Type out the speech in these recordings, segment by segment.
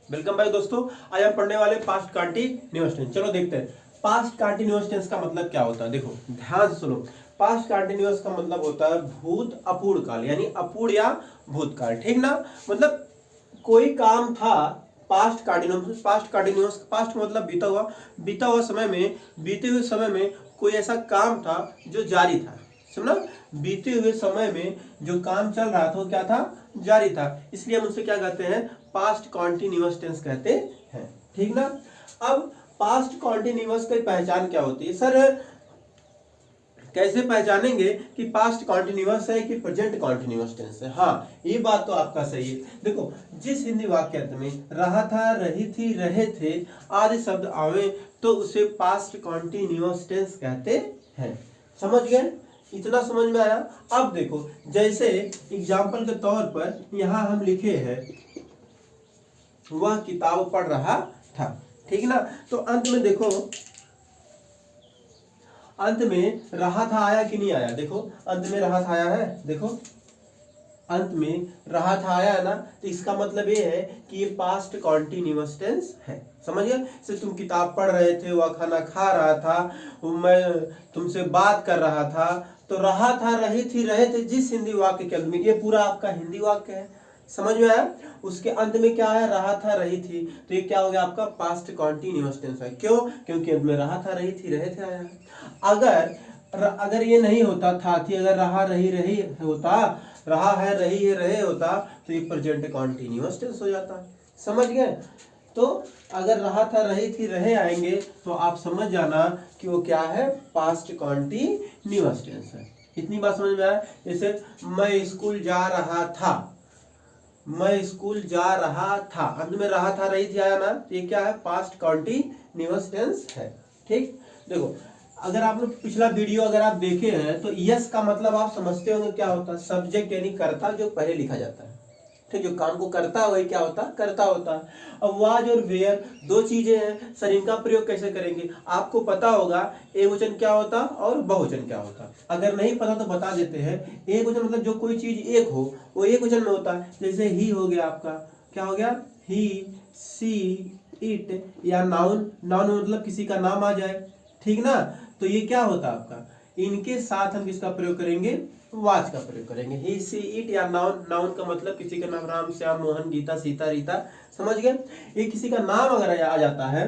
Welcome भाई दोस्तों। आज हम पढ़ने वाले पास्ट कंटिन्यूअस टेंस। चलो देखते हैं पास्ट कंटिन्यूअस टेंस का मतलब क्या होता है। देखो ध्यान से सुनो। पास्ट कंटिन्यूअस का मतलब होता है भूत अपूर्ण काल, यानी अपूर्ण या भूतकाल, ठीक ना। मतलब कोई काम था, पास्ट कंटिन्यूअस पास्ट मतलब बीता हुआ समय में, बीते हुए समय में कोई ऐसा काम था जो जारी था। समझना, बीते हुए समय में जो काम चल रहा था वो क्या था, जारी था। इसलिए हम उसे क्या कहते हैं, पास्ट कॉन्टिन्यूअस टेंस कहते हैं, ठीक ना। अब पास्ट कॉन्टिन्यूअस की पहचान क्या होती है सर, कैसे पहचानेंगे कि पास्ट कॉन्टिन्यूअस है कि प्रेजेंट कॉन्टिन्यूअस टेंस है। हाँ, ये बात तो आपका सही है। देखो जिस हिंदी वाक्य में रहा था, रही थी, रहे थे आदि शब्द आवे तो उसे पास्ट कॉन्टिन्यूअस टेंस कहते हैं। समझ गए, इतना समझ में आया। अब देखो जैसे एग्जाम्पल के तौर पर यहां हम लिखे हैं वह किताब पढ़ रहा था, ठीक ना। तो अंत में देखो, अंत में रहा था आया कि नहीं आया। देखो अंत में रहा था आया है, देखो अंत में रहा था आया है ना। तो इसका मतलब ये है कि ये पास्ट कॉन्टिन्यूअस टेंस है। समझिए, जैसे तुम किताब पढ़ रहे थे, वह खाना खा रहा था, मैं तुमसे बात कर रहा था। तो रहा था, रही थी, रहे थे जिस हिंदी वाक्य के अंत में, ये पूरा आपका हिंदी वाक्य है। समझ में आया। उसके अंत में क्या है, रहा था, रही थी, तो ये क्या हो गया आपका पास्ट कॉन्टिन्यूअस टेंस है। क्यों, क्योंकि अंत में रहा था, रही थी, रहे थे आया है। अगर ये नहीं होता था थी, अगर रहा रही रही होता, रहा है रही है रहे होता, तो ये प्रेजेंट कॉन्टिन्यूअस टेंस हो जाता। समझ गए। तो अगर रहा था, रही थी, रहे आएंगे तो आप समझ जाना कि वो क्या है, पास्ट कॉन्टिन्यूअस टेंस है। इतनी बात समझ में आया। जैसे मैं स्कूल जा रहा था, मैं स्कूल जा रहा था, अंत में रहा था, रही थी, आया ना। ये क्या है, पास्ट कॉन्टिन्यूअस टेंस है। ठीक, देखो अगर आप लोग पिछला वीडियो अगर आप देखे हैं तो यस का मतलब आप समझते होंगे क्या होता है, सब्जेक्ट यानी कर्ता जो पहले लिखा जाता है। ठीक, जो काम को करता है वही क्या होता है, कर्ता होता है। अब वाज और वेयर दो चीजें हैं सर, इनका प्रयोग कैसे करेंगे। आपको पता होगा एक वचन क्या होता और बहुवचन क्या होता। अगर नहीं पता तो बता देते हैं। एक वचन मतलब जो कोई चीज एक हो वो एक वचन में होता है। जैसे ही हो गया आपका, क्या हो गया, ही, सी, इट, या नाउन, नाउन मतलब किसी का नाम आ जाए, ठीक ना। तो ये क्या होता है आपका, इनके साथ हम किसका प्रयोग करेंगे, वाच का प्रयोग करेंगे। ही, सी, इट या नाउन, नाउन का मतलब किसी का नाम, राम, श्याम, मोहन, गीता, सीता, रीता। समझ गए। ये किसी का नाम अगर आ जाता है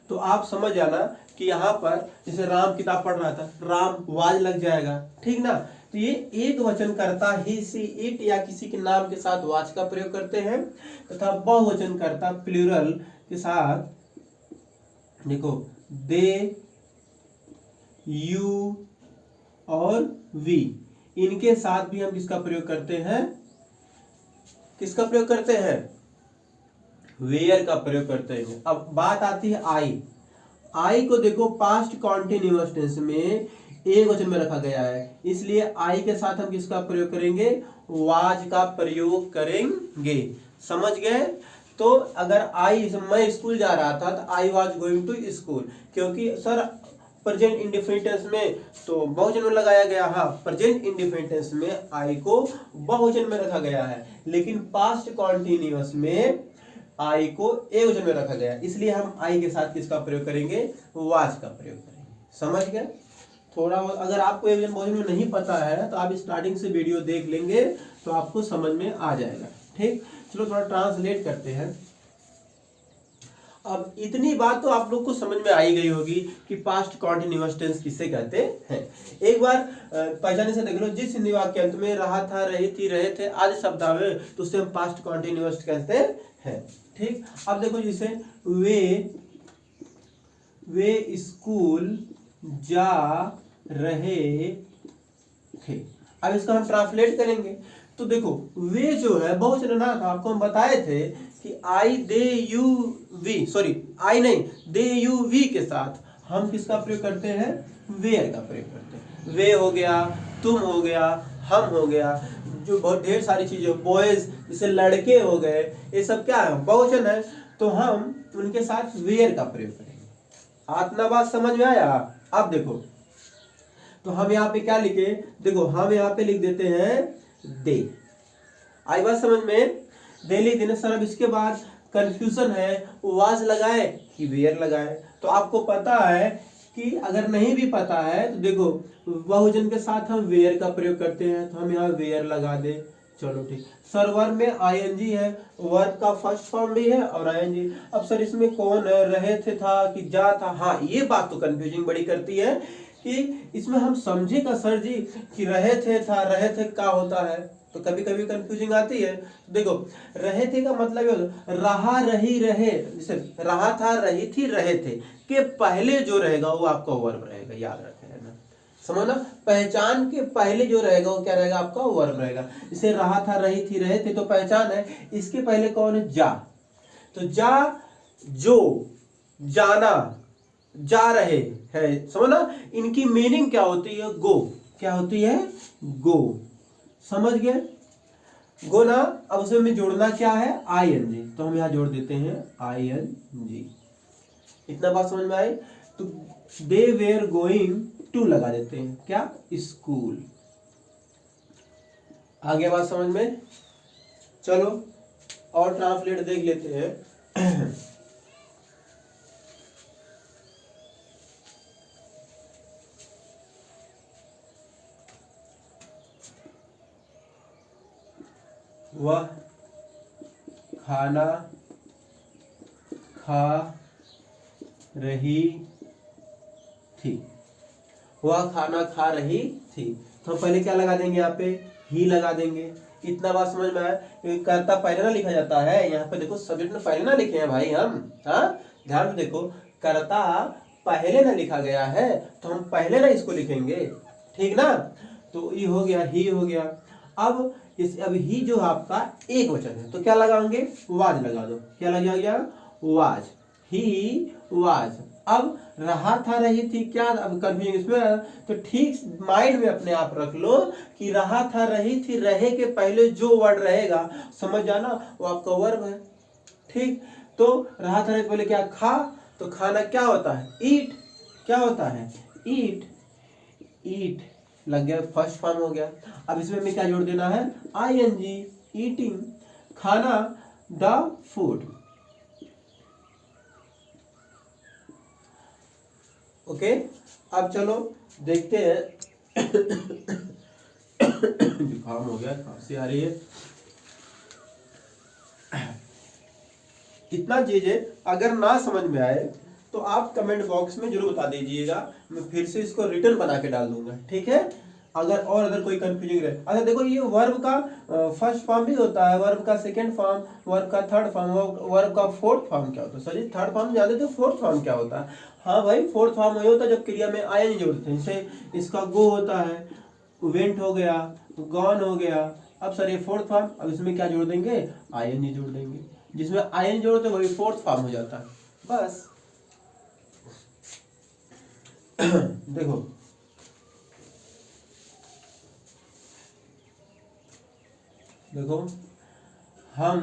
तो आप समझ जाना कि यहाँ पर जैसे राम किताब पढ़ रहा था, राम वाज लग जाएगा, ठीक ना। तो ये एक वचन करता ही, सी, इट या किसी के नाम के साथ वाच का प्रयोग करते हैं, तथा बहुवचन करता प्लूरल के साथ, देखो दे, यू और वी, इनके साथ भी हम किसका प्रयोग करते हैं, किसका प्रयोग करते हैं, वेयर का प्रयोग करते हैं। अब बात आती है आई। आई को देखो पास्ट कॉन्टिन्यूअस टेंस में एक वचन में रखा गया है, इसलिए आई के साथ हम किसका प्रयोग करेंगे, वाज का प्रयोग करेंगे। समझ गए। तो अगर आई, मैं स्कूल जा रहा था तो I was going to school, क्योंकि सर प्रेजेंट इंडेफिनिट टेंस में तो बहुवचन में लगाया गया। हाँ, प्रेजेंट इंडेफिनिट टेंस में आई को बहुवचन में रखा गया है, लेकिन पास्ट कॉन्टिन्यूअस में आई को एक वचन में रखा गया, इसलिए हम आई के साथ किसका प्रयोग करेंगे, वाज का प्रयोग करेंगे। समझ गए। थोड़ा अगर आपको एक वचन बहुवचन में नहीं पता है तो आप स्टार्टिंग से वीडियो देख लेंगे तो आपको समझ में आ जाएगा। ठीक, चलो थोड़ा ट्रांसलेट करते हैं। अब इतनी बात तो आप लोग को समझ में आई गई होगी कि पास्ट कॉन्टिन्यूअस टेंस किसे कहते हैं। एक बार पहचाने से देख लो, जिस हिंदी वाक्य अंत में रहा था, रही थी, रहे थे आदि शब्द आवे तो उससे हम पास्ट कॉन्टिन्यूअस कहते हैं। ठीक, अब देखो जैसे वे स्कूल जा रहे थे। अब इसका हम ट्रांसलेट करेंगे तो देखो वे जो है बहुवचन ना था, आपको हम बताए थे कि आई, दे, यू, वी, सॉरी आई नहीं, दे, यू, वी के साथ हम किसका प्रयोग करते हैं, वेयर का प्रयोग करते हैं। वे हो गया, तुम हो गया, हम हो गया, जो बहुत ढेर सारी चीजें, बॉयज जैसे लड़के हो गए, ये सब क्या है, बहुवचन है, तो हम उनके साथ वेयर का प्रयोग करेंगे। आतना बात समझ में आया। अब देखो तो हम यहाँ पे क्या लिखे, देखो हम यहाँ पे लिख देते हैं दे। आई बात समझ में। दे लिख देना सर। अब इसके बाद कंफ्यूजन है, वाज लगाए कि वेयर लगाए। तो आपको पता है कि अगर नहीं भी पता है तो देखो बहुवचन के साथ हम वेयर का प्रयोग करते हैं, तो हम यहाँ वेयर लगा दे। चलो ठीक। सर वर्ब में आईएनजी है, वर्ब का फर्स्ट फॉर्म भी है और आईएनजी। अब सर इसमें कौन है, रहे थे था कि जा था। हाँ ये बात तो कंफ्यूजिंग बड़ी करती है कि इसमें हम समझे का सर जी कि रहे थे था, रहे थे क्या होता है, तो कभी कभी कंफ्यूजिंग आती है। देखो रहे थे का मतलब ये होता रहा रही रहे, जैसे रहा था रही थी रहे थे के पहले जो रहेगा वो आपका वर्ब रहेगा, याद रखें ना, समझ ना। पहचान के पहले जो रहेगा वो क्या रहेगा, आपका वर्ब रहेगा। जैसे रहा था रही थी रहे थे तो पहचान है, इसके पहले कौन है, जा। तो जा, जो, जाना, जा रहे है, समझ ना। इनकी मीनिंग क्या होती है, गो। क्या होती है, गो। समझ गए, गो ना। अब उसमें जोड़ना क्या है, आई एन जी, तो हम यहां जोड़ देते हैं आई एन जी। इतना बात समझ में आई। तो दे वेयर गोइंग टू लगा देते हैं, क्या, स्कूल। आगे बात समझ में। चलो और ट्रांसलेट देख लेते हैं। वह खाना खा रही थी, वह खाना खा रही थी। तो हम पहले क्या लगा देंगे, यहाँ पे ही लगा देंगे। इतना बात समझ में आया। कर्ता पहले ना लिखा जाता है, यहाँ पे देखो सब्जेक्ट में पहले ना लिखे हैं भाई हम, हाँ ध्यान से देखो, कर्ता पहले ना लिखा गया है तो हम पहले ना इसको लिखेंगे, ठीक ना। तो ये हो गया, ही हो गया। अब अब ही जो आपका एक वचन है तो क्या लगाओगे, वाज लगा दो। क्या लगा गया, वाज, ही वाज। अब रहा था रही थी, क्या अब कंफ्यूजन इसमें, तो ठीक माइंड में अपने आप रख लो कि रहा था रही थी, रहे के पहले जो वर्ड रहेगा समझ जाना वो आपका वर्ब है, ठीक। तो रहा था रही पहले क्या, खा, तो खाना क्या होता है, ईट। क्या होता है, ईट, ईट लग गया, फर्स्ट फॉर्म हो गया। अब इसमें हमें क्या जोड़ देना है, आई एन जी, ईटिंग, खाना, द फूड। ओके। अब चलो देखते हैं। जुकाम हो गया, खांसी आ रही है। इतना चीजें अगर ना समझ में आए तो आप कमेंट बॉक्स में जरूर बता दीजिएगा, मैं फिर से इसको रिटर्न बना के डाल दूंगा, ठीक है। अगर कोई कंफ्यूजिंग रहे, अच्छा देखो ये वर्ब का फर्स्ट फॉर्म भी होता है, वर्ब का सेकंड फॉर्म, वर्ब का थर्ड फॉर्म, वर्ब का फोर्थ फॉर्म क्या होता है। सर थर्ड फॉर्म जानते थे, फोर्थ फॉर्म क्या होता है। हाँ भाई फोर्थ फॉर्म वही होता है जब क्रिया में आई एन जोड़ते हैं। जैसे इसका गो होता है, वेंट हो गया, गॉन हो गया। अब सर ये फोर्थ फॉर्म, अब इसमें क्या जोड़ देंगे, आई एन जोड़ देंगे। जिसमें आई एन जोड़ते वही फोर्थ फॉर्म हो जाता है, बस। देखो देखो, हम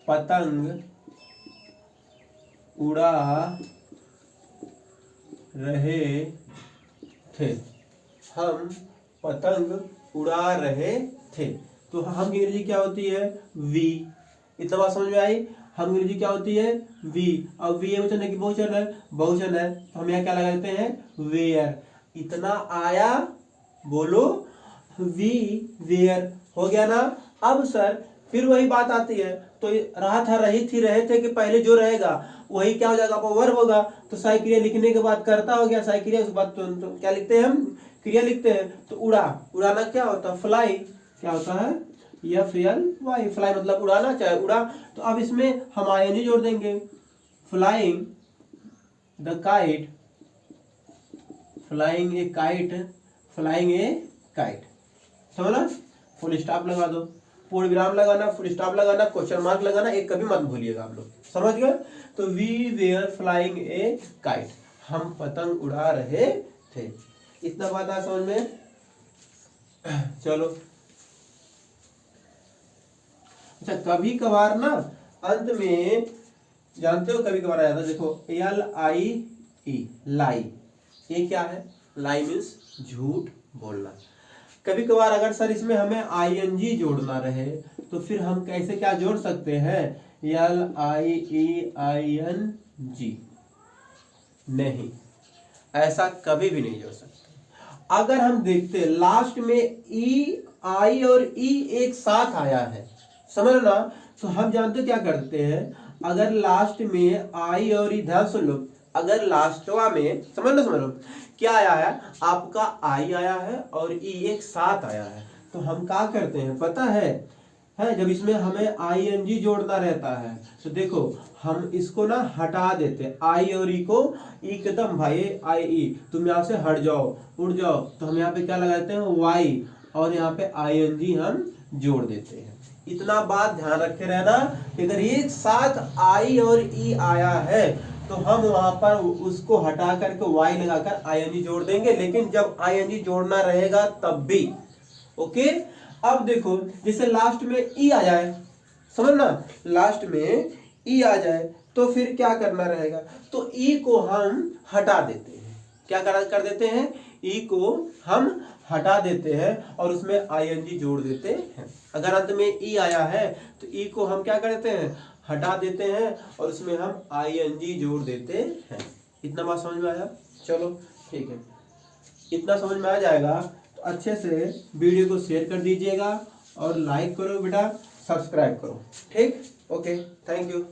पतंग उड़ा रहे थे, हम पतंग उड़ा रहे थे। तो हम अंग्रेजी क्या होती है, वी। इतना बात समझ में आई। हम अंग्रेजी क्या होती है, वी। अब वी वचन है कि बहुवचन है, बहुवचन है, तो हम यहाँ क्या लगा देते हैं, वेयर। इतना आया, बोलो, वी वेयर, हो गया ना। अब सर फिर वही बात आती है, तो रहा था रही थी रहे थे कि पहले जो रहेगा वही क्या हो जाएगा, आपका वर्ब होगा। तो साई क्रिया लिखने के बाद करता हो गया, साई क्रिया उसके बाद तो क्या लिखते हैं हम, क्रिया लिखते हैं। तो उड़ा, उड़ाना क्या होता है, फ्लाई। क्या होता है, एफ एल वाई, फ्लाई मतलब उड़ाना, चाहे उड़ा। तो अब इसमें हम आई एन जी जोड़ देंगे, flying the kite, flying a kite, flying a kite, समझना। फुल स्टॉप लगा दो, पूर्ण विराम लगाना, फुल स्टॉप लगाना, क्वेश्चन मार्क लगाना, एक कभी मत भूलिएगा आप लोग, समझ गए। तो we were flying a kite, हम पतंग उड़ा रहे थे। इतना बात आ समझ में। चलो अच्छा, कभी कभार ना अंत में जानते हो कभी कभार आ जाता है, देखो एल आई ई, लाई। ये क्या है, लाई मीन्स झूठ बोलना। कभी कभार अगर सर इसमें हमें आईएनजी जोड़ना रहे तो फिर हम कैसे क्या जोड़ सकते हैं, LIEING, नहीं, ऐसा कभी भी नहीं जोड़ सकते। अगर हम देखते लास्ट में ई, आई और ई एक साथ आया है, समझ लो ना, तो हम जानते क्या करते हैं, अगर लास्ट में आई और ई, ध्यान सुन लो, अगर लास्टवा में समझ लो क्या आया है, आपका आई आया है और ई एक साथ आया है, तो हम क्या करते हैं पता है जब इसमें हमें आईएनजी जोड़ना रहता है तो देखो हम इसको ना हटा देते, आई और ई को, एकदम भाई आई ई तुम यहाँ से हट जाओ, उड़ जाओ, तो हम यहाँ पे क्या लगाते हैं वाई, और यहाँ पे आईएनजी हम जोड़ देते हैं। इतना बात ध्यान रखे रहना कि अगर एक साथ आई और ई आया है तो हम वहां पर उसको हटा करके वाई लगाकर आईएनजी जोड़ देंगे, लेकिन जब आईएनजी जोड़ना रहेगा तब भी। ओके, अब देखो जैसे लास्ट में ई आ जाए, समझ ना, लास्ट में ई आ जाए तो फिर क्या करना रहेगा, तो ई को हम हटा देते हैं, क्या कर देते हैं, ई को हम हटा देते हैं और उसमें आईएनजी जोड़ देते हैं। अगर अंत में ई आया है तो ई को हम क्या कर देते हैं, हटा देते हैं और उसमें हम आईएनजी जोड़ देते हैं। इतना बात समझ में आया, चलो ठीक है, इतना समझ में आ जाएगा तो अच्छे से वीडियो को शेयर कर दीजिएगा और लाइक करो बेटा, सब्सक्राइब करो, ठीक, ओके, थैंक यू।